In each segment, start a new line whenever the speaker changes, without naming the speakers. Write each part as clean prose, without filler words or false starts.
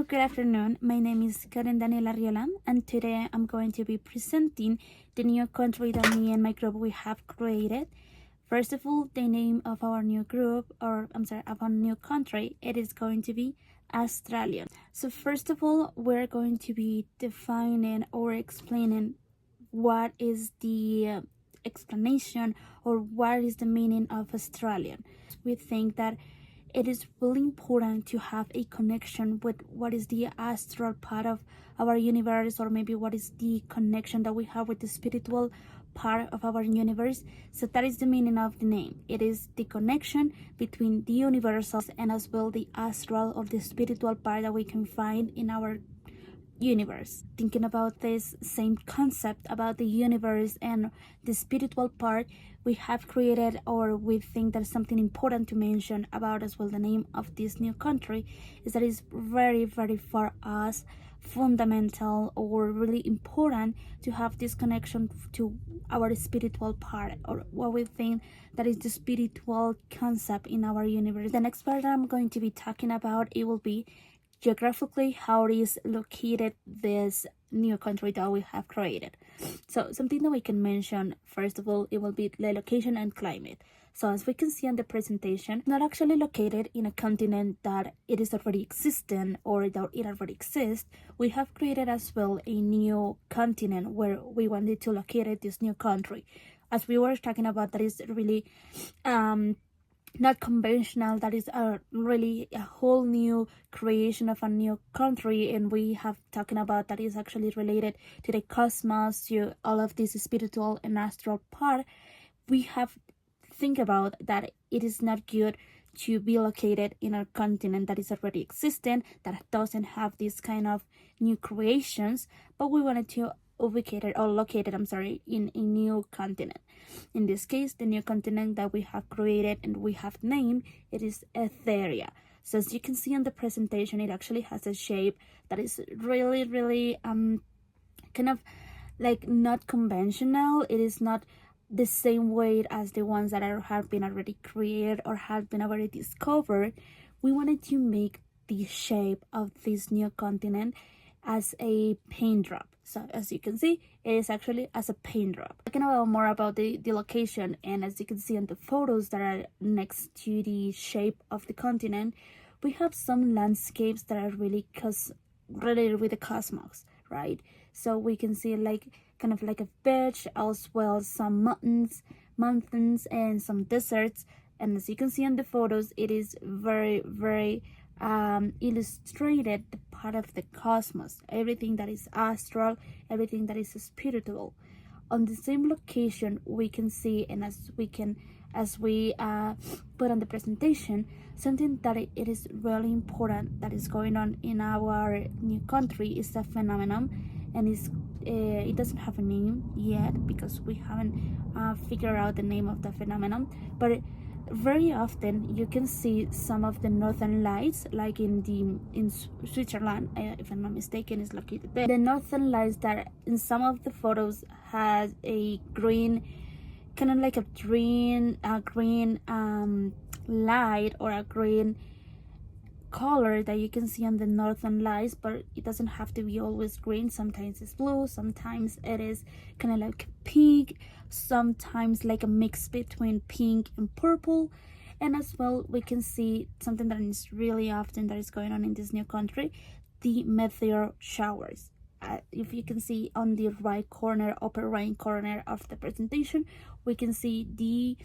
good afternoon. My name is Karen Daniela Riola, and today I'm going to be presenting the new country that me and my group we have created. First of all, the name of our new group, of our new country, it is going to be Astralyon. So first of all, we're going to be defining or explaining what is the explanation or what is the meaning of Astralyon. We think that it is really important to have a connection with what is the astral part of our universe, or maybe what is the connection that we have with the spiritual part of our universe. So that is the meaning of the name. It is the connection between the universal and as well the astral or the spiritual part that we can find in our universe. Thinking about this same concept about the universe and the spiritual part, we have created, or we think there's something important to mention about as well the name of this new country, is that it's very for us fundamental or really important to have this connection to our spiritual part, or what we think that is the spiritual concept in our universe. The next part that I'm going to be talking about, it will be geographically how it is located, this new country that we have created. So something that we can mention, first of all, it will be the location and climate. So as we can see on the presentation, not actually located in a continent that it is already existing or that it already exists. We have created as well a new continent where we wanted to locate this new country. As we were talking about, that is really not conventional, that is really a whole new creation of a new country, and we have talking about that is actually related to the cosmos, to all of this spiritual and astral part. We have think about that it is not good to be located in a continent that is already existing, that doesn't have this kind of new creations, but we wanted to located in a new continent. In this case, the new continent that we have created and we have named, it is Etheria. So as you can see on the presentation, it actually has a shape that is really kind of like not conventional. It is not the same weight as the ones that have been already created or have been already discovered. We wanted to make the shape of this new continent as a paint drop. So as you can see, it is actually as a paint drop. Talking about more about the location, and as you can see in the photos that are next to the shape of the continent, we have some landscapes that are really related with the cosmos, right? So we can see like kind of like a beach, as well as some mountains and some deserts. And as you can see in the photos, it is very illustrated the part of the cosmos, everything that is astral, everything that is spiritual. On the same location, we can see, and as we put on the presentation, something that it is really important that is going on in our new country is a phenomenon, and it doesn't have a name yet because we haven't figured out the name of the phenomenon, but very often you can see some of the northern lights, like in Switzerland, if I'm not mistaken, is located there. The northern lights that in some of the photos has a green, kind of like a green light or a green color that you can see on the northern lights, but it doesn't have to be always green. Sometimes it's blue, sometimes it is kind of like pink, sometimes like a mix between pink and purple. And as well, we can see something that is really often that is going on in this new country, the meteor showers. If you can see on the upper right corner of the presentation, we can see the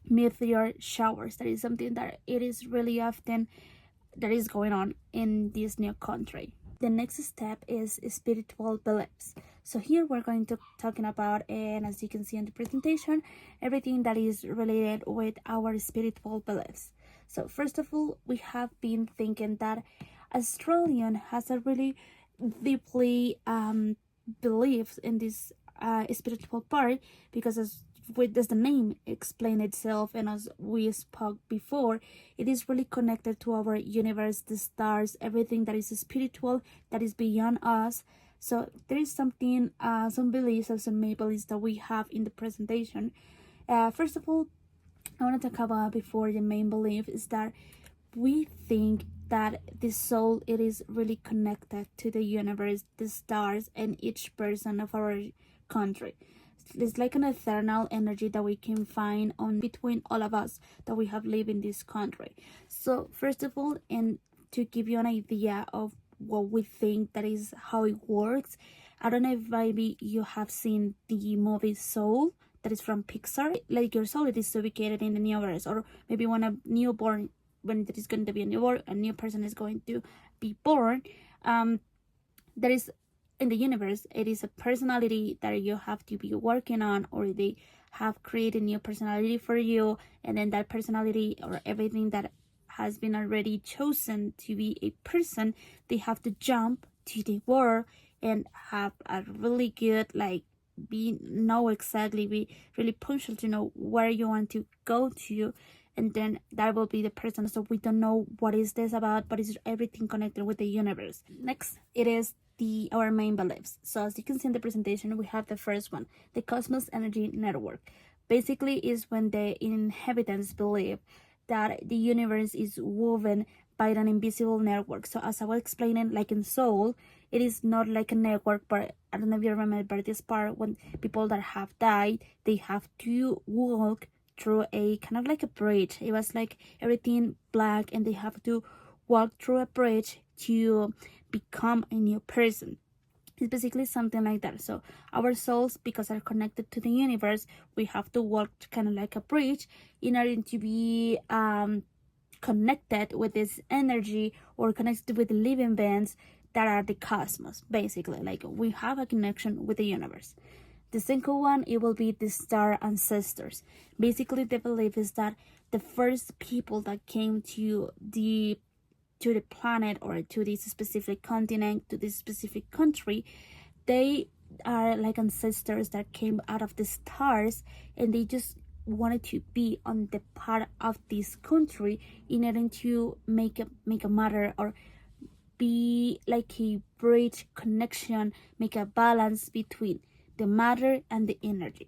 meteor showers. That is something that it is really often that is going on in this new country. The next step is spiritual beliefs. So here we're going to talking about, and as you can see in the presentation, everything that is related with our spiritual beliefs. So first of all, we have been thinking that Astralyon has a really deeply beliefs in this spiritual part, because as the name explain itself, and as we spoke before, it is really connected to our universe, the stars, everything that is spiritual, that is beyond us. So there is something, some beliefs or some main beliefs that we have in the presentation. First of all, I want to talk about before the main belief is that we think that the soul, it is really connected to the universe, the stars, and each person of our country. It's like an eternal energy that we can find on between all of us that we have lived in this country. So first of all, and to give you an idea of what we think that is how it works, I don't know if maybe you have seen the movie Soul that is from Pixar. Like your soul, it is ubicated in the universe, or maybe when when there is going to be a new person is going to be born, there is in the universe, it is a personality that you have to be working on, or they have created a new personality for you, and then that personality or everything that has been already chosen to be a person, they have to jump to the world and have a really good, like, be really punctual to know where you want to go to, and then that will be the person. So we don't know what is this about, but it's everything connected with the universe. Next, it is our main beliefs. So as you can see in the presentation, we have the first one, the Cosmos Energy Network. Basically is when the inhabitants believe that the universe is woven by an invisible network. So as I was explaining, like in Soul, it is not like a network, but I don't know if you remember this part, when people that have died, they have to walk through a kind of like a bridge. It was like everything black, and they have to walk through a bridge to become a new person. It's basically something like that. So our souls, because are connected to the universe, we have to walk kind of like a bridge in order to be connected with this energy, or connected with the living beings that are the cosmos. Basically, like we have a connection with the universe. The second one, it will be the star ancestors. Basically, the belief is that the first people that came to the planet, or to this specific continent, to this specific country, they are like ancestors that came out of the stars, and they just wanted to be on the part of this country in order to make a matter, or be like a bridge connection, make a balance between the matter and the energy.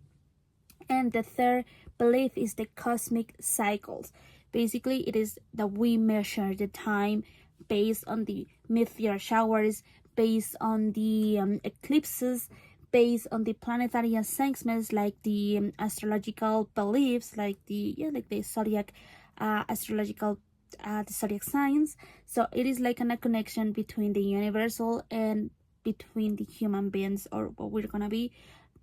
And the third belief is the cosmic cycles. Basically, it is that we measure the time based on the meteor showers, based on the eclipses, based on the planetary assessments, like the astrological beliefs, like the zodiac astrological the zodiac signs. So it is like a connection between the universal and between the human beings, or what we're gonna be,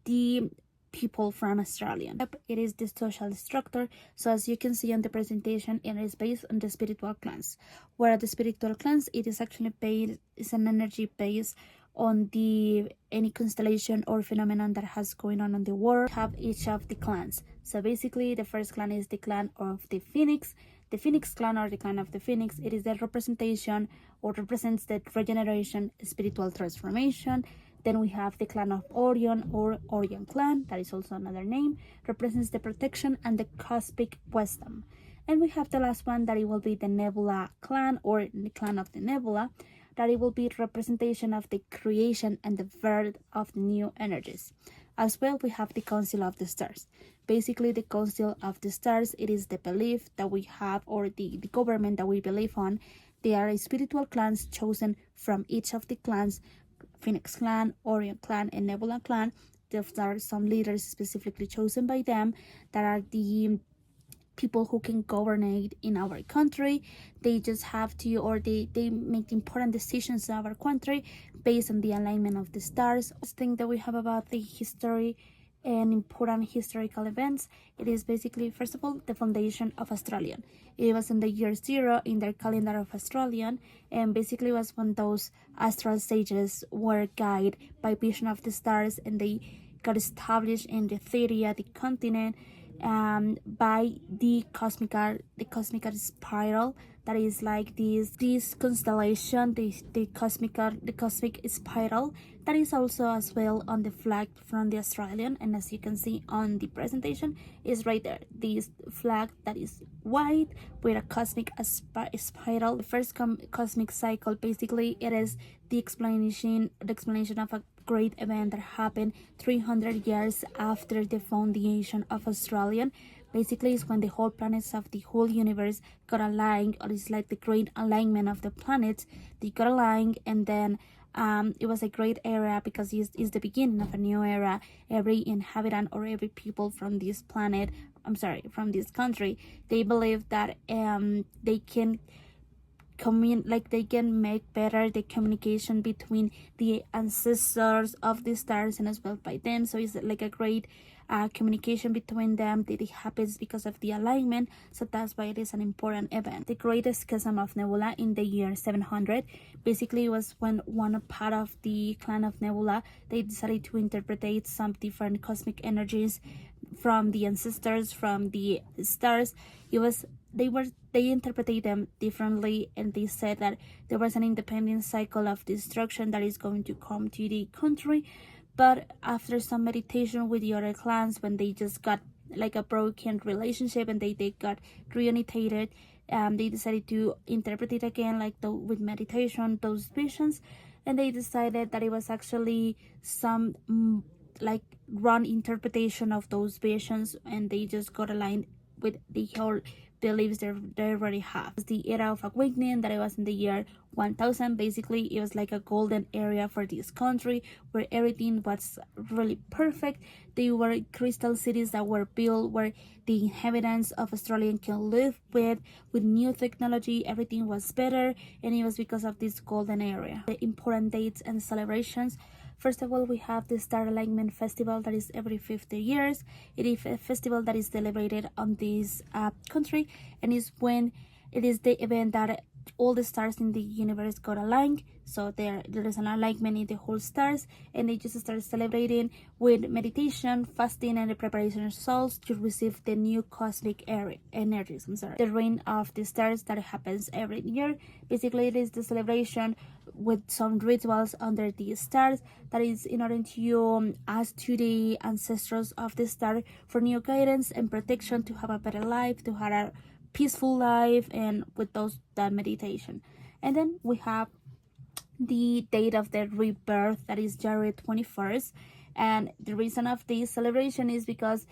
the people from Astralyon. It is the social structure. So as you can see on the presentation, it is based on the spiritual clans, where the spiritual clans, it is actually based, is an energy based on the any constellation or phenomenon that has going on in the world. Have each of the clans. So basically, the first clan is the clan of the Phoenix. The Phoenix clan, or the clan of the Phoenix, it is the representation, or represents the regeneration, spiritual transformation. Then we have the clan of Orion, or Orion clan, that is also another name, represents the protection and the cosmic wisdom. And we have the last one, that it will be the Nebula clan, or the clan of the Nebula, that it will be representation of the creation and the birth of new energies. As well, we have the Council of the Stars. Basically, the Council of the Stars, it is the belief that we have, or the government that we believe on. They are spiritual clans chosen from each of the clans, Phoenix clan, Orion clan, and Nebula clan. There are some leaders specifically chosen by them that are the people who can govern in our country. They just have to, or they make important decisions in our country based on the alignment of the stars. This thing that we have about the history and important historical events, it is basically, first of all, the foundation of Astralyon. It was in the year 0 in their calendar of Astralyon, and basically was when those astral sages were guided by vision of the stars, and they got established in the theory, the continent, by the cosmic spiral, that is like this constellation, the cosmic spiral, that is also as well on the flag from the Astralyon. And as you can see on the presentation, is right there, this flag that is white with a cosmic spiral. The first cosmic cycle, basically it is the explanation of a great event that happened 300 years after the foundation of Astralyon. Basically, it's when the whole planets of the whole universe got aligned, or it's like the great alignment of the planets. They got aligned, and then it was a great era because it's the beginning of a new era. Every inhabitant or every people from this planet, from this country, they believe that they can they can make better the communication between the ancestors of the stars and as well by them. So it's like a great communication between them that it happens because of the alignment. So that's why it is an important event. The greatest schism of Nebula in the year 700 basically was when one part of the clan of Nebula, they decided to interpret some different cosmic energies from the ancestors, from the stars. They interpreted them differently, and they said that there was an independent cycle of destruction that is going to come to the country. But after some meditation with the other clans, when they just got like a broken relationship and they got reunited, they decided to interpret it again, like with meditation, those visions, and they decided that it was actually some like wrong interpretation of those visions, and they just got aligned with the whole beliefs they already have. The era of awakening that it was in the year 1000. Basically, it was like a golden area for this country where everything was really perfect. They were crystal cities that were built where the inhabitants of Astralyon can live with new technology. Everything was better, and it was because of this golden area. The important dates and celebrations. First of all, we have the Star Alignment Festival that is every 50 years. It is a festival that is celebrated on this country, and is when it is the event that all the stars in the universe got aligned. So there is an alignment in the whole stars, and they just start celebrating with meditation, fasting, and the preparation of souls to receive the new cosmic energies. The reign of the stars that happens every year. Basically, it is the celebration with some rituals under the stars that is in order to ask to the ancestors of the star for new guidance and protection to have a better life, to have a peaceful life, and with that meditation. And then we have the date of the rebirth, that is January 21st. And the reason of this celebration is because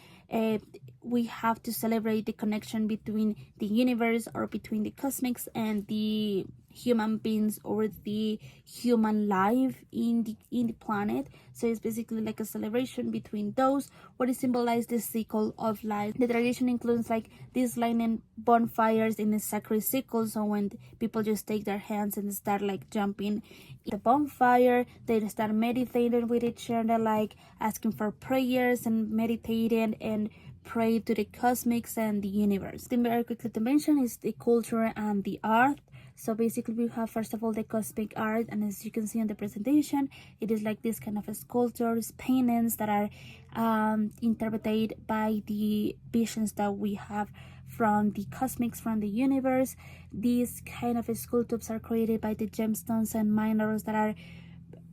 we have to celebrate the connection between the universe, or between the cosmics and the human beings, or the human life in the planet. So it's basically like a celebration between those, where it symbolizes the cycle of life. The tradition includes like these lighting bonfires in a sacred cycle. So when people just take their hands and start like jumping in the bonfire, they start meditating with each other, like asking for prayers and meditating and pray to the cosmics and the universe. The very quickly to mention is the culture and the art. So basically, we have first of all the cosmic art, and as you can see in the presentation, it is like this kind of sculptures, paintings that are interpreted by the visions that we have from the cosmics, from the universe. These kind of sculptures are created by the gemstones and minerals that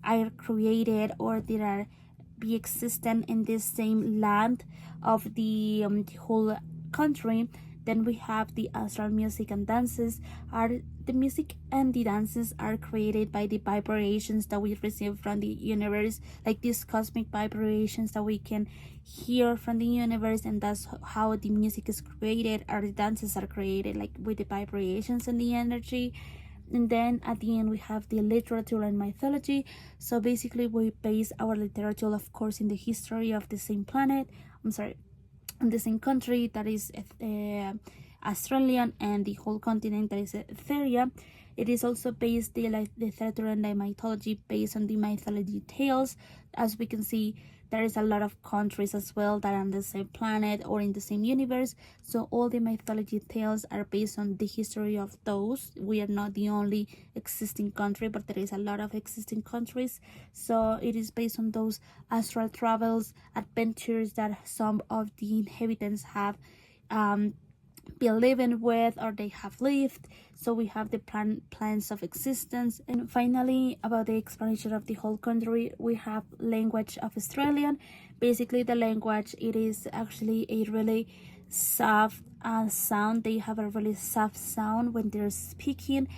are created, or that are be existent in this same land of the whole country. Then we have the astral music and dances. The music and the dances are created by the vibrations that we receive from the universe, like these cosmic vibrations that we can hear from the universe, and that's how the music is created, or the dances are created, like with the vibrations and the energy. And then at the end we have the literature and mythology. So basically we base our literature, of course, in the history of the same planet, in the same country, that is Astralyon, and the whole continent, that is Etheria. It is also based the literature and the mythology based on the mythology tales. As we can see, there is a lot of countries as well that are on the same planet or in the same universe. So all the mythology tales are based on the history of those. We are not the only existing country, but there is a lot of existing countries. So it is based on those astral travels, adventures that some of the inhabitants have been living with, or they have lived. So we have the plans of existence. And finally, about the explanation of the whole country, we have language of Australian. Basically, the language, it is actually a really soft sound. They have a really soft sound when they're speaking.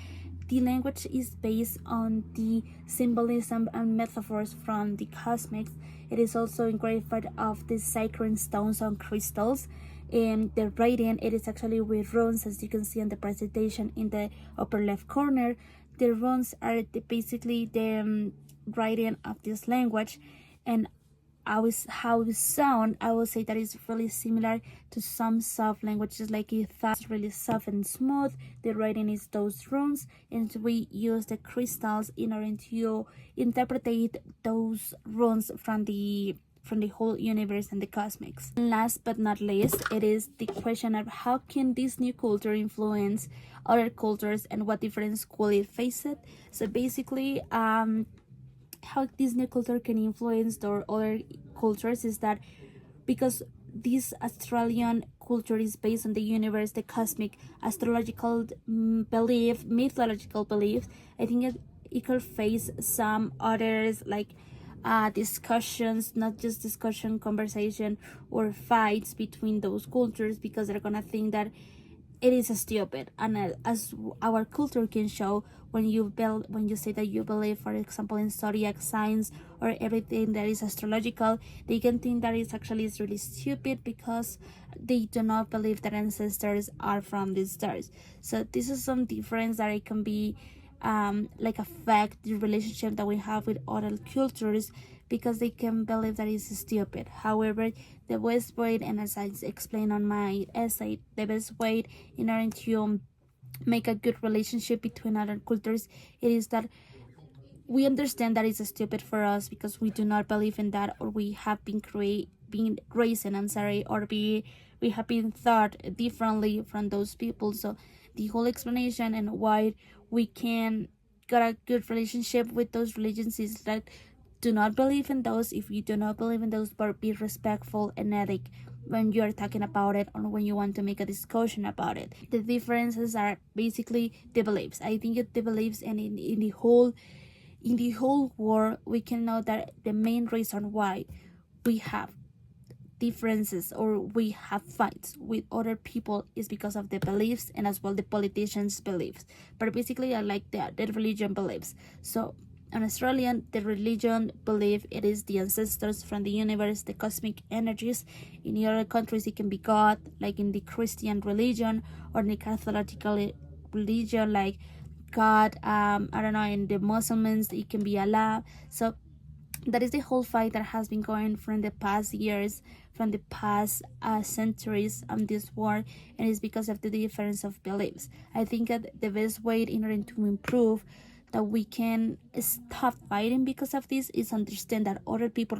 The language is based on the symbolism and metaphors from the cosmics. It is also engraved of the sacred stones on crystals. The writing, it is actually with runes, as you can see on the presentation in the upper left corner. The runes are basically the writing of this language, and how it sound, I will say that it's really similar to some soft languages, like it sounds really soft and smooth. The writing is those runes, and we use the crystals in order to interpret those runes from the whole universe and the cosmics. And last but not least, it is the question of how can this new culture influence other cultures and what difference could it face it. So basically, how this new culture can influence the other cultures is that because this Australian culture is based on the universe, the cosmic, astrological belief, mythological beliefs, I think it could face some others like discussions, not just discussion, conversation, or fights between those cultures, because they're gonna think that it is stupid. And as our culture can show, when you say that you believe, for example, in zodiac signs or everything that is astrological, they can think that it's actually really stupid because they do not believe that ancestors are from the stars. So this is some difference that it can be like affect the relationship that we have with other cultures, because they can believe that it's stupid. However, the best way, and as I explained on my essay, the best way in order to make a good relationship between other cultures, it is that we understand that it's stupid for us because we do not believe in that, or we have been raised, or we have been thought differently from those people. So the whole explanation and why we can get a good relationship with those religions is that do not believe in those if you do not believe in those, but be respectful and ethic when you're talking about it or when you want to make a discussion about it. The differences are basically the beliefs. I think the beliefs, and in the whole world, we can know that the main reason why we have differences or we have fights with other people is because of the beliefs, and as well the politicians' beliefs. But basically, I like the religion beliefs. So an Australian, the religion belief, it is the ancestors from the universe, the cosmic energies. In the other countries, it can be God, like in the Christian religion, or in the Catholic religion, like God. I don't know, in the Muslims, it can be Allah. So that is the whole fight that has been going from the past years, from the past centuries on this war, and it's because of the difference of beliefs. I think that the best way in order to improve that we can stop fighting because of this is understand that other people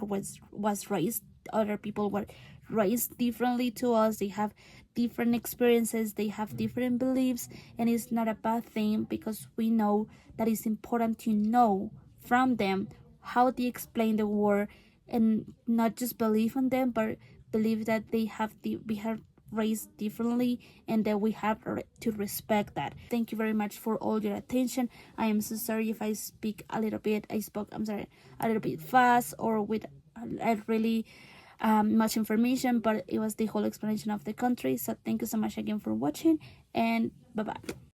other people were raised differently to us. They have different experiences, they have different beliefs, and it's not a bad thing, because we know that it's important to know from them how they explain the war, and not just believe in them, but believe that we have raised differently, and that we have to respect that. Thank you very much for all your attention. I am so sorry if I spoke a little bit fast or with really much information, but it was the whole explanation of the country. So thank you so much again for watching, and bye bye.